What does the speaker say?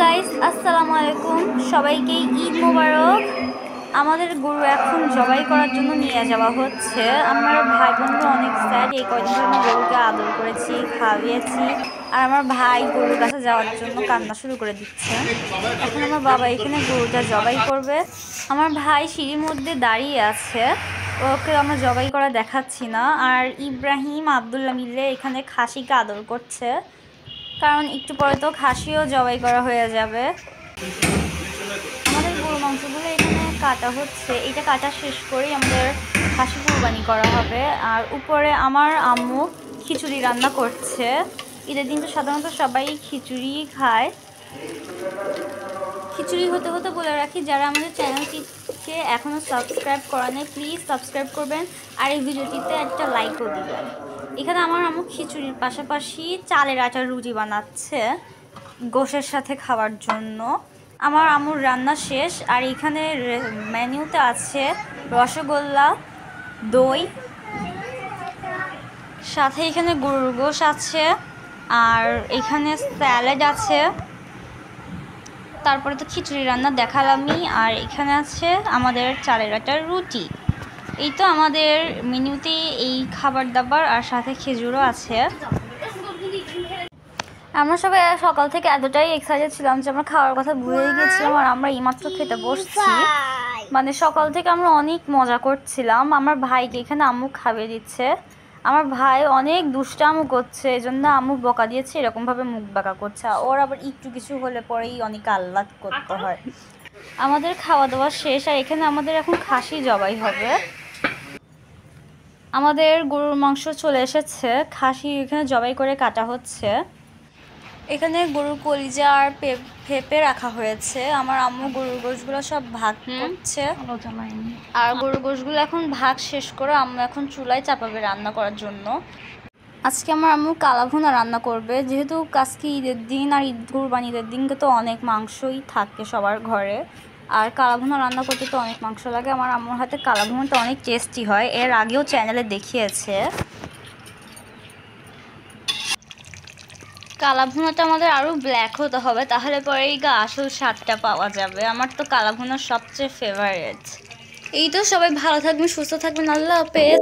Guys, আসসালামু আলাইকুম। সবাইকে ঈদ মোবারক। আমাদের গরু এখন জবাই করার জন্য নিয়ে যাওয়া হচ্ছে। আমার ভাই বোনরা অনেক স্যাড। এই কয়দিন ধরে আমি গরুকে আদর করেছি, খাওয়িয়েছি, আর আমার ভাই গরুর কাছে যাওয়ার জন্য কান্না শুরু করে দিচ্ছে। এখন আমার বাবা এখানে গরুটা জবাই করবে। আমার ভাই সিঁড়ির মধ্যে দাঁড়িয়ে আছে, ওকে আমরা জবাই করা দেখাচ্ছি না। আর ইব্রাহিম আব্দুল্লাহ মিলে এখানে খাসিকে আদর করছে, কারণ একটু পরে তো খাসিও জবাই করা হয়ে যাবে। আমাদের গরু মাংসগুলো এখানে কাটা হচ্ছে, এটা কাটা শেষ করেই আমাদের খাসি কুরবানি করা হবে। আর উপরে আমার আম্মু খিচুড়ি রান্না করছে। ঈদের দিন তো সাধারণত সবাই খিচুড়ি খায়। খিচুড়ি হতে হতে বলে রাখি, যারা আমাদের চ্যানেলটিকে এখনও সাবস্ক্রাইব করা নেই প্লিজ সাবস্ক্রাইব করবেন, আর এই ভিডিওটিতে একটা লাইকও দিবেন। এখানে আমার আম্মু খিচুড়ির পাশাপাশি চালের আটার রুটি বানাচ্ছে গোশের সাথে খাওয়ার জন্য। আমার আম্মুর রান্না শেষ। আর এখানে মেনুতে আছে রসগোল্লা, দই, সাথে এখানে গরুর গোশ আছে, আর এখানে স্যালাড আছে। তারপরে তো খিচুড়ি রান্না দেখালামই। আর এখানে আছে আমাদের চালের আটার রুটি। এই তো আমাদের মেনুতে এই খাবার দাবার, আর সাথে খেজুরও আছে। আমরা সবাই সকাল থেকে এতটাই এক্সাইটেড ছিলাম যে আমরা খাওয়ার কথা ভুলে গিয়েছিলাম, আর আমরা এইমাত্র খেতে বসছি। মানে সকাল থেকে আমরা অনেক মজা করছিলাম। আমার ভাইকে এখানে আম্মু খাইয়ে দিচ্ছে। আমার ভাই অনেক দুষ্টামু করছে, এই জন্য আম্মু বকা দিয়েছে, এরকমভাবে মুখ বাঁকা করছে। ওর আবার একটু কিছু হলে পরেই অনেক আহ্লাদ করতে হয়। আমাদের খাওয়া দাওয়া শেষ, আর এখানে আমাদের এখন খাসি জবাই হবে। আমাদের গরুর মাংস চলে এসেছে, খাসি এখানে জবাই করে কাটা হচ্ছে। এখানে গরুর কলিজা আর পেঁপে রাখা হয়েছে। আমার আম্মু গরুর গোশগুলো সব ভাগ করছে, আর গরুর গোশগুলো এখন ভাগ শেষ করে আম্মু এখন চুলায় চাপাবে রান্না করার জন্য। আজকে আমার আম্মু কালাভুনা রান্না করবে, যেহেতু আজকে ঈদের দিন, আর ঈদ কুরবানি ঈদের দিনকে তো অনেক মাংসই থাকে সবার ঘরে, আর কালাভুনা রান্না করতে তো অনেক মাংস লাগে। আমার আম্মুর হাতে কালাভুনাটা অনেক টেস্টি হয়, এর আগেও চ্যানেলে দেখিয়েছে। কালাভুনাটা আমাদের আরও ব্ল্যাক হতে হবে, তাহলে পরে এই আসল স্বাদটা পাওয়া যাবে। আমার তো কালাভুনা সবচেয়ে ফেভারিট। এই তো, সবাই ভালো থাকবেন, সুস্থ থাকবেন, আল্লাহ হাফেজ।